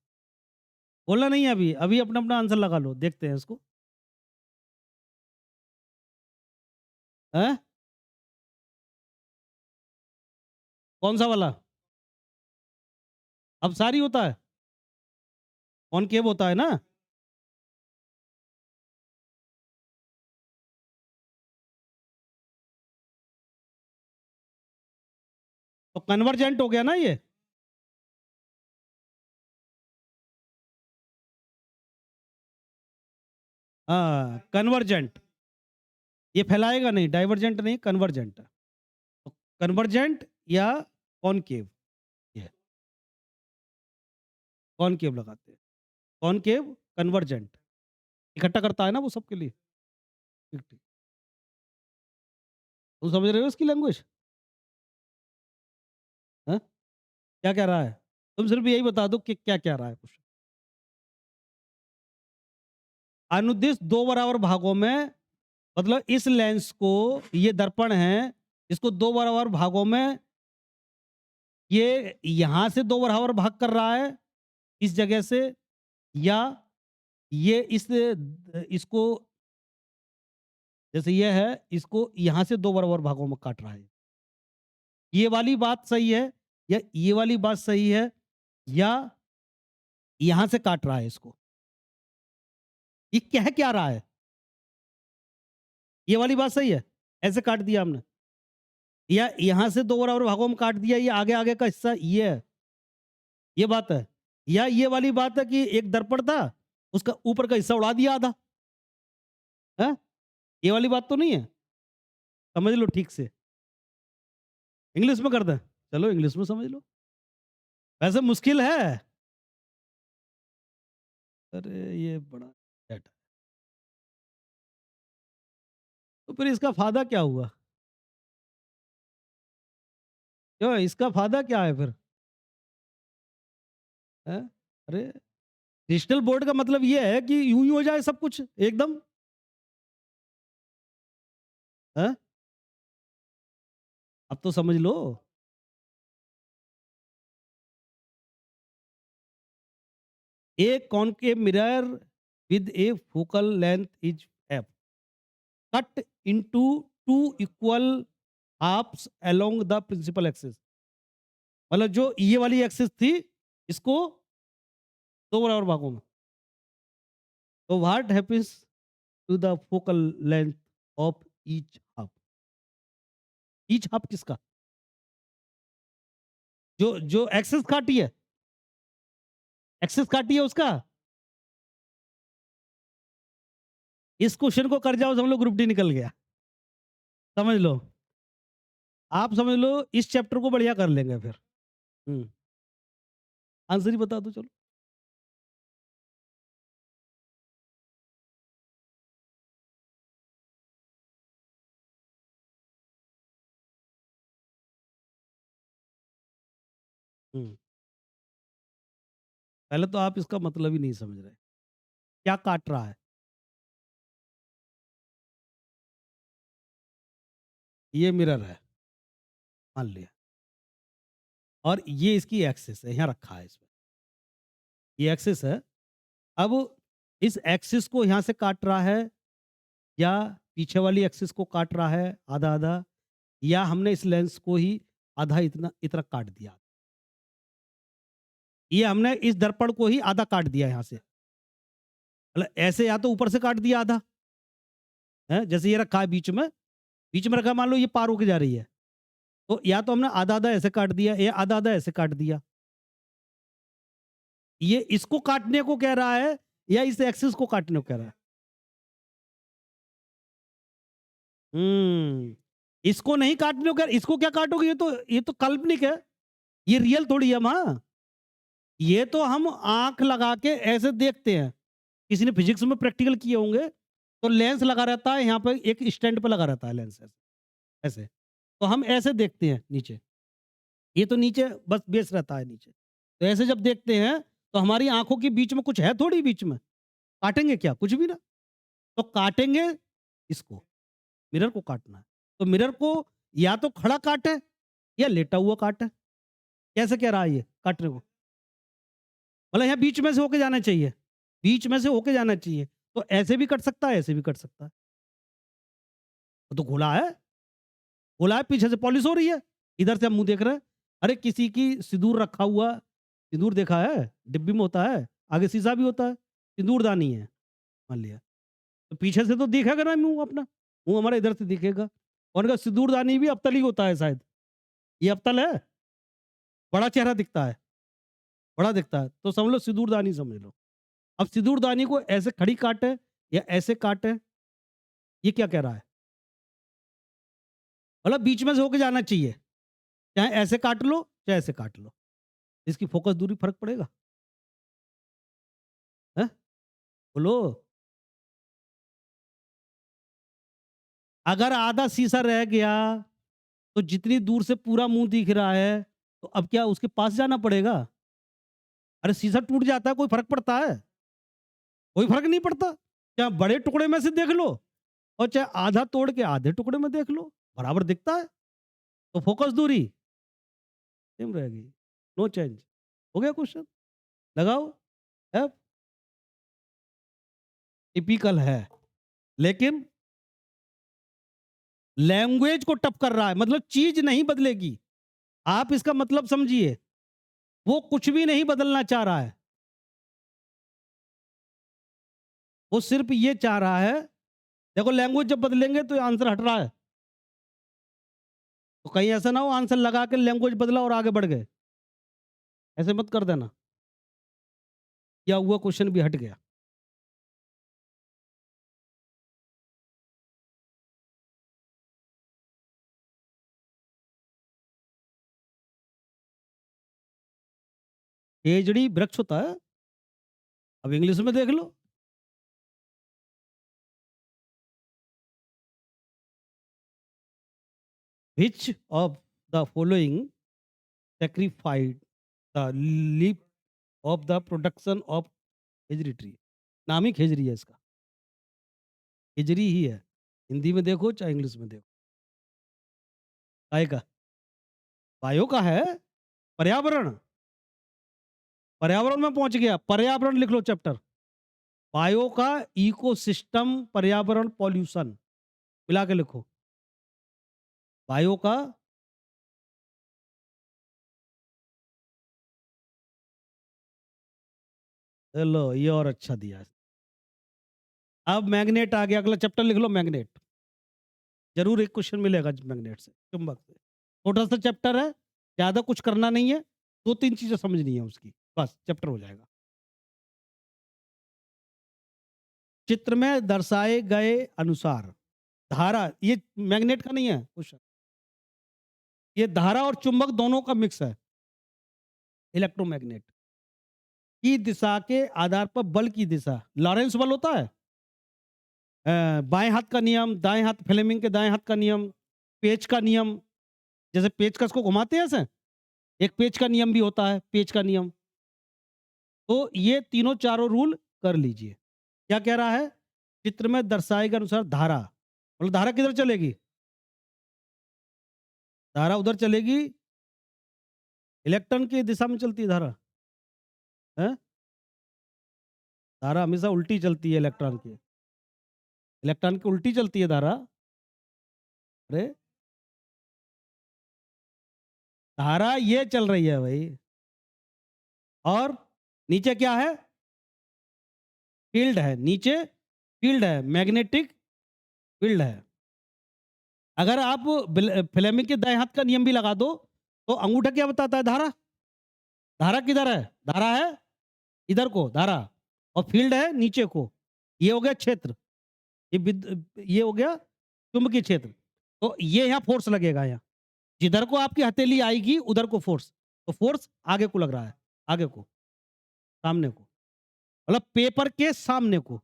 [SPEAKER 1] बोलना नहीं है अभी, अभी अपना अपना आंसर लगा लो, देखते हैं इसको। हैं? कौन सा वाला? अब सारी होता है, कॉनकेव होता है ना। तो कन्वर्जेंट हो गया ना ये। हाँ, कन्वर्जेंट। ये फैलाएगा नहीं, डाइवर्जेंट नहीं, कन्वर्जेंट। तो कन्वर्जेंट या कॉनकेव, ये कॉनकेव लगाते हैं। कॉनकेव कन्वर्जेंट इकट्ठा करता है ना वो सबके लिए। ठीक, ठीक। तुम समझ रहे हो इसकी लैंग्वेज? हाँ? क्या कह रहा है? तुम सिर्फ़ यही बता दो कि क्या कह रहा है क्वेश्चन। अनुदिश 2 बराबर भागों में मतलब इस लेंस को ये दर्पण है, इसको 2 बराबर भागों में ये यहाँ से 2 बराबर भाग कर रहा है, इस जगह से या ये इसको जैसे ये है, इसको यहाँ से 2 बराबर भागों में काट रहा है। ये वाली बात सही है या ये वाली बात सही है या यहाँ से काट रहा है इसको? ये कह क्या रहा है? ये वाली बात सही है? ऐसे काट दिया हमने। या यहाँ से 2 बराबर भागों में काट दिया, ये आगे-आगे का हिस्सा ये है, ये बात है। या ये वाली बात है कि एक दर्पण था, उसका ऊपर का हिस्सा उड़ा दिया आधा, हैं? ये वाली बात तो नहीं है? समझ लो ठीक से। इंग्लिश में कर दें? चलो इंग्लिश में समझ लो। वैसे मुश्किल है। अरे! ये बड़ा सेट है। तो फिर इसका फ़ायदा क्या हुआ? क्यों इसका फ़ायदा क्या है फिर? हैं? अरे! डिजिटल बोर्ड का मतलब ये है कि यूँ ही हो जाए सब कुछ एकदम, हैं? अब तो समझ लो। A concave mirror with a focal length is f cut into two equal halves along the principal axis। मतलब जो ये वाली एक्सिस थी इसको दो बराबर भागों में। तो what happens to the focal length of each half? Each half किसका? जो जो एक्सिस काटी है, एक्सिस काटी है उसका। इस क्वेश्चन को कर जाओ, समझ लो ग्रुप डी निकल गया। समझ लो, आप समझ लो इस चैप्टर को बढ़िया कर लेंगे फिर। हम्म, आंसर ही बता दो चलो। हम्म, पहले तो आप इसका मतलब ही नहीं समझ रहे। क्या काट रहा है? ये मिरर है, मान लिया, और ये इसकी एक्सिस है, यहाँ रखा है इसमें। ये एक्सिस है। अब इस एक्सिस को यहाँ से काट रहा है या पीछे वाली एक्सिस को काट रहा है आधा-आधा, या हमने इस लेंस को ही आधा इतना इतना काट दिया। ये हमने इस दर्पण को ही आधा काट दिया यहाँ से। मतलब ऐसे या तो ऊपर से काट दिया आधा, हैं? जैसे ये रखा है बीच में रखा है, मान लो ये पार होके जा रही है। तो या तो हमने आधा-आधा ऐसे काट दिया या आधा-आधा ऐसे काट दिया। ये इसको काटने को कह रहा है या इस एक्सिस को काटने को कह रहा है? हम्म, इसको नहीं काटने को कह, इसको क्या काटोगे? ये तो काल्पनिक है, ये रियल थोड़ी है माँ। ये तो हम आंख लगा के ऐसे देखते हैं। किसी ने फिजिक्स में प्रैक्टिकल किए होंगे, तो लेंस लगा रहता है यहाँ पे, एक स्टैंड पे लगा रहता है लेंस ऐसे ऐसे। तो हम ऐसे देखते हैं नीचे, ये तो नीचे बस बेस रहता है नीचे। तो ऐसे जब देखते हैं तो हमारी आंखों के बीच में कुछ है थोड़ी बीच में, काटेंगे क्या? कुछ भी ना। तो काटेंगे इसको, मिरर को काटना है। तो मिरर को या तो खड़ा काटे या लेटा हुआ काटे। कैसे कह रहा है ये काटने को? मतलब यहाँ बीच में से होके जाना चाहिए, बीच में से होके जाना चाहिए। तो ऐसे भी कट सकता है, ऐसे भी कट सकता है। तो खुला है, पीछे से पॉलिश हो रही है, इधर से हम मुँह देख रहे हैं। अरे किसी की सिंदूर रखा हुआ, सिंदूर देखा है? डिब्बी में होता है, आगे शीशा भी होता है, सिंदूरदानी है, मान लिया। तो पीछे से तो दिखेगा ना मुँह अपना, मुँह हमारा इधर से दिखेगा। और उनका सिंदूरदानी भी अब्तल ही होता है शायद। ये अब्तल है? बड़ा चेहरा दिखता है, बड़ा दिखता है, तो समझ लो सिंदूरदानी समझ लो। अब सिंदूरदानी को ऐसे खड़ी काटे या ऐसे काटे, ये क्या कह रहा है? मतलब बीच में से होके जाना चाहिए, चाहे ऐसे काट लो, चाहे ऐसे काट लो। इसकी फ़ोकस दूरी फ़र्क पड़ेगा? हैं? बोलो। अगर आधा शीशा रह गया, तो जितनी दूर से पूरा मुँह दिख रहा है, तो अब क्या उसके पास जाना पड़ेगा? अरे शीशा टूट जाता है, कोई फ़र्क पड़ता है? कोई फ़र्क नहीं पड़ता। चाहे बड़े टुकड़े में से देख लो और चाहे आधा तोड़ के आधे टुकड़े में देख लो, बराबर दिखता है। तो फ़ोकस दूरी सेम रहेगी, नो चेंज। हो गया क्वेश्चन? लगाओ। एफ टिपिकल है, लेकिन लैंग्वेज को टप कर रहा है, मतलब चीज़ नहीं बदलेगी। आप इसका मतलब समझिए, वो कुछ भी नहीं बदलना चाह रहा है। वो सिर्फ़ ये चाह रहा है, देखो लैंग्वेज जब बदलेंगे तो आंसर हट रहा है। तो कहीं ऐसा ना हो आंसर लगा के लैंग्वेज बदला और आगे बढ़ गए। ऐसे मत कर देना। या हुआ क्वेश्चन भी हट गया। खेजड़ी वृक्ष होता है? अब इंग्लिश में देख लो। Which of the following sacrificed the leaf of the production of khejri tree. नाम ही खेजड़ी है इसका। खेजड़ी ही है। हिंदी में देखो चाहे इंग्लिश में देखो। काय का? बायो का है? पर्यावरण। पर्यावरण में पहुंच गया। पर्यावरण लिख लो चैप्टर। बायो का इकोसिस्टम, पर्यावरण, पॉल्यूशन मिला के लिखो। बायो का लो ये और अच्छा दिया है। अब मैग्नेट आ गया, अगला चैप्टर लिख लो मैग्नेट। जरूर एक क्वेश्चन मिलेगा मैग्नेट से, चुंबक से। छोटा सा चैप्टर है, ज्यादा कुछ करना नहीं है, दो तीन चीजें समझनी है उसकी, बस चैप्टर हो जाएगा। चित्र में दर्शाए गए अनुसार धारा, ये मैग्नेट का नहीं है क्वेश्चन, ये धारा और चुंबक दोनों का मिक्स है। इलेक्ट्रोमैग्नेट की दिशा के आधार पर बल की दिशा, लॉरेंस बल होता है। बाएं हाथ का नियम, दाएं हाथ, फ्लेमिंग के दाएं हाथ का नियम, पेच का नियम, जैसे पेचकस को घुमाते हैं ऐसे, एक पेच का नियम भी होता है, पेच का नियम। तो ये तीनों चारों रूल कर लीजिए। क्या कह रहा है? चित्र में दर्शाए के अनुसार धारा, मतलब धारा किधर चलेगी? धारा उधर चलेगी, इलेक्ट्रॉन की दिशा में चलती है धारा। है? धारा हमेशा उल्टी चलती है इलेक्ट्रॉन की। इलेक्ट्रॉन की उल्टी चलती है धारा। अरे धारा ये चल रही है भाई। और नीचे क्या है? फील्ड है। नीचे फील्ड है, मैग्नेटिक फील्ड है। अगर आप फ्लेमिंग के दाएं हाथ का नियम भी लगा दो, तो अंगूठा क्या बताता है? धारा। धारा किधर है? धारा है इधर को धारा, और फील्ड है नीचे को। ये हो गया क्षेत्र, ये हो गया चुंबकीय क्षेत्र। तो ये यहाँ फोर्स लगेगा, यहाँ जिधर को आपकी हथेली आएगी उधर को फोर्स। तो फोर्स आगे को लग रहा है, आगे को, सामने को, मतलब पेपर के सामने को।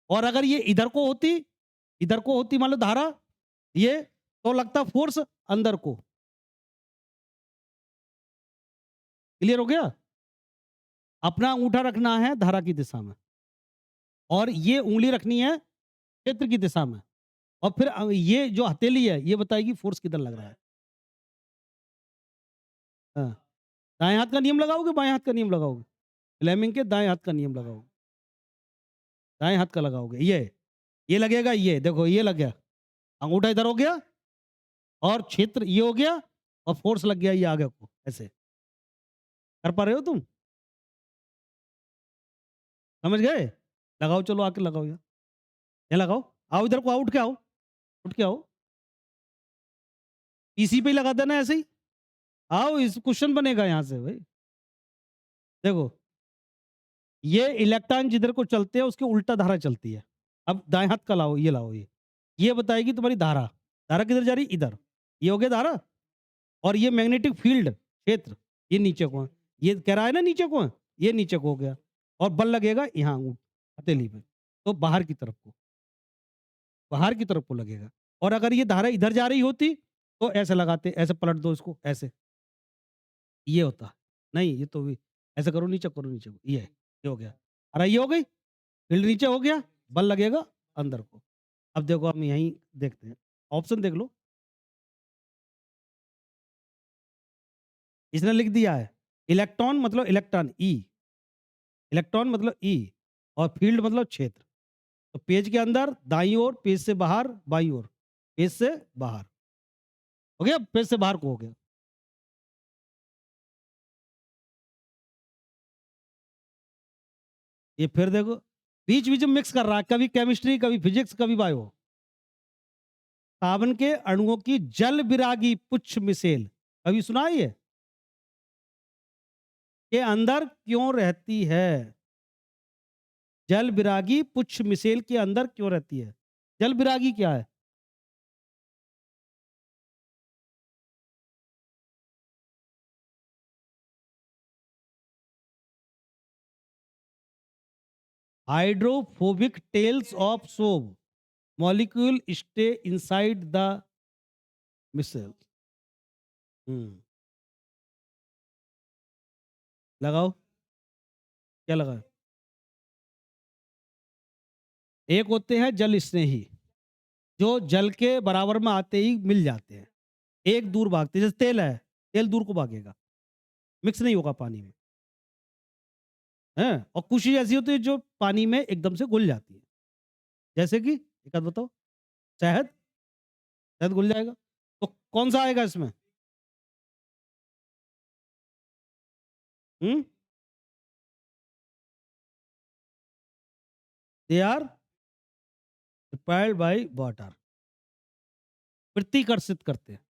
[SPEAKER 1] और अगर ये इधर को होती मान लो धारा ये, तो लगता फोर्स अंदर को। क्लियर हो गया? अपना अंगूठा रखना है धारा की दिशा में, और ये उंगली रखनी है क्षेत्र की दिशा में, और फिर ये जो हथेली है ये बताएगी फोर्स किधर लग रहा है। हाँ। दाएं हाथ का नियम लगाओगे, बाएं हाथ का नियम लगाओगे? फ्लेमिंग के दाएं हाथ का नियम लगाओगे। दाएं हाथ का लगाओगे, ये लगेगा, ये देखो ये लग गया, अंगूठा इधर हो गया, और क्षेत्र ये हो गया, और फोर्स लग गया ये आगे को। ऐसे कर पा रहे हो तुम? समझ गए? लगाओ, चलो आके लगाओ यहाँ, यहाँ लगाओ। आओ इधर को, आओ, उठ के आओ, उठ के आओ। पीसी पे ही लगा देना ऐसे ही। आओ, इस क्वेश्चन बनेगा यहाँ से भाई। देखो ये इलेक्ट्रॉन जिधर को चलते हैं उसके उल्टा धारा चलती है। अब दाएं हाथ का लाओ, ये लाओ, ये बताएगी तुम्हारी धारा। धारा किधर जा रही? इधर। ये हो गया धारा, और ये मैग्नेटिक फील्ड क्षेत्र, ये नीचे को है। ये कह रहा है ना नीचे को है, ये नीचे को हो गया। और बल लगेगा यहाँ हथेली पे, तो बाहर की तरफ को लगेगा। और अगर ये धारा इधर जा रही होती, तो ऐसे लगाते, ऐसे पलट दो इसको, ऐसे, ये होता। नहीं, ये तो भी ऐसे करो नीचे को, ये हो गया। और ये हो गई, फ़ील्ड नीचे हो गया, बल लगेगा अंदर को। अब देखो हम यहीं देखते हैं, ऑप्शन देख लो, इसने लिख दिया है, इलेक्ट्रॉन मतलब इलेक्ट्रॉन इलेक्ट्रॉन मतलब ई, और फ़ील्ड मतलब क्षेत्र। तो पेज के अंदर दाईं ओर, पेज से बाहर बाईं ओर, पेज से बाहर। हो गया? पेज से बाहर को हो गया। ये फिर देखो, बीच-बीच में मिक्स कर रहा है, कभी केमिस्ट्री, कभी फिजिक्स, कभी बायो। सावन के अणुओं की जल विरागी पुच्छ मिसेल, कभी सुना है ये? के अंदर क्यों रहती है? जल विरागी पुच्छ मिसेल के अंदर क्यों रहती है? जल विरागी क्या है? Hydrophobic tails of soap molecule stay inside the micelle. Hmm, लगाओ, क्या लगा? एक होते हैं जल स्नेही, जो जल के बराबर में आते ही मिल जाते हैं। एक दूर भागते हैं, जैसे तेल है, तेल दूर को भागेगा, मिक्स नहीं होगा पानी में, हैं? और कुछ चीज़ ऐसी होती है जो पानी में एकदम से घुल जाती है। जैसे कि एक आध बताओ? शहद? शहद घुल जाएगा। तो कौन-सा आएगा इसमें? हुँ? They are repelled by water, प्रतिकर्षित करते हैं।